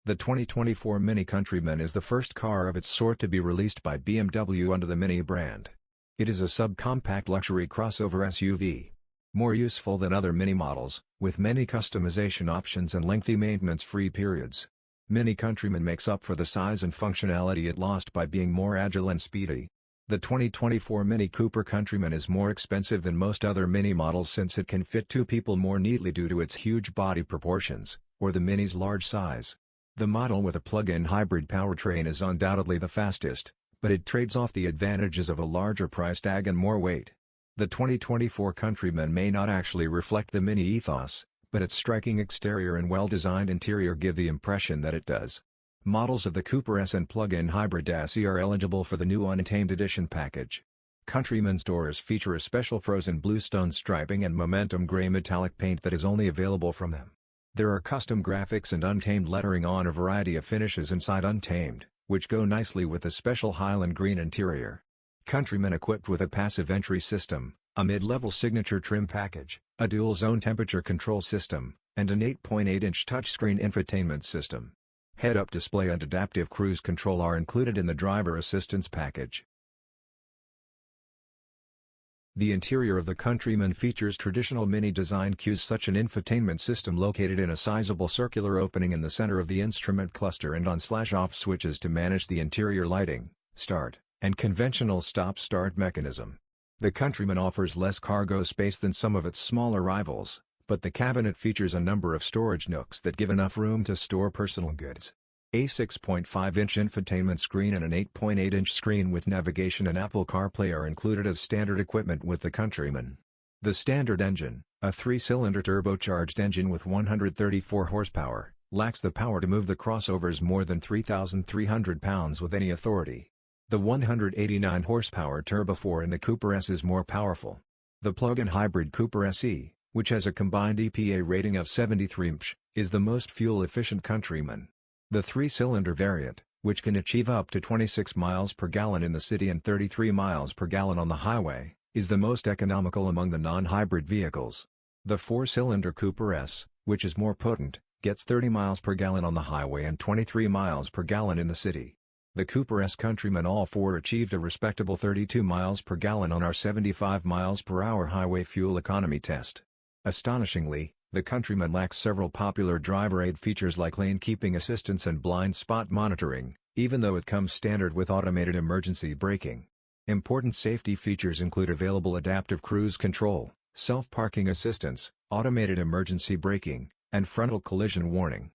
The 2024 Mini Countryman is the first car of its sort to be released by BMW under the Mini brand. It is a subcompact luxury crossover SUV. More useful than other Mini models, with many customization options and lengthy maintenance-free periods. Mini Countryman makes up for the size and functionality it lost by being more agile and speedy. The 2024 Mini Cooper Countryman is more expensive than most other Mini models since it can fit two people more neatly due to its huge body proportions, or the Mini's large size. The model with a plug-in hybrid powertrain is undoubtedly the fastest, but it trades off the advantages of a larger price tag and more weight. The 2024 Countryman may not actually reflect the Mini ethos, but its striking exterior and well-designed interior give the impression that it does. Models of the Cooper S and plug-in hybrid SE are eligible for the new Untamed Edition package. Countryman's doors feature a special frozen bluestone striping and momentum gray metallic paint that is only available from them. There are custom graphics and Untamed lettering on a variety of finishes inside Untamed, which go nicely with the special Highland green interior. Countryman equipped with a passive entry system, a mid-level signature trim package, a dual-zone temperature control system, and an 8.8-inch touchscreen infotainment system. Head-up display and adaptive cruise control are included in the driver assistance package. The interior of the Countryman features traditional Mini design cues such an infotainment system located in a sizable circular opening in the center of the instrument cluster and on/off switches to manage the interior lighting, start, and conventional stop-start mechanism. The Countryman offers less cargo space than some of its smaller rivals, but the cabinet features a number of storage nooks that give enough room to store personal goods. A 6.5-inch infotainment screen and an 8.8-inch screen with navigation and Apple CarPlay are included as standard equipment with the Countryman. The standard engine, a 3-cylinder turbocharged engine with 134 horsepower, lacks the power to move the crossover's more than 3,300 pounds with any authority. The 189 horsepower Turbo 4 in the Cooper S is more powerful. The plug-in hybrid Cooper SE, which has a combined EPA rating of 73 mph, is the most fuel-efficient Countryman. The 3-cylinder variant, which can achieve up to 26 miles per gallon in the city and 33 miles per gallon on the highway, is the most economical among the non-hybrid vehicles. The 4-cylinder Cooper S, which is more potent, gets 30 miles per gallon on the highway and 23 miles per gallon in the city. The Cooper S Countryman all four achieved a respectable 32 miles per gallon on our 75 miles per hour highway fuel economy test. Astonishingly, the Countryman lacks several popular driver aid features like lane keeping assistance and blind spot monitoring, even though it comes standard with automated emergency braking. Important safety features include available adaptive cruise control, self-parking assistance, automated emergency braking, and frontal collision warning.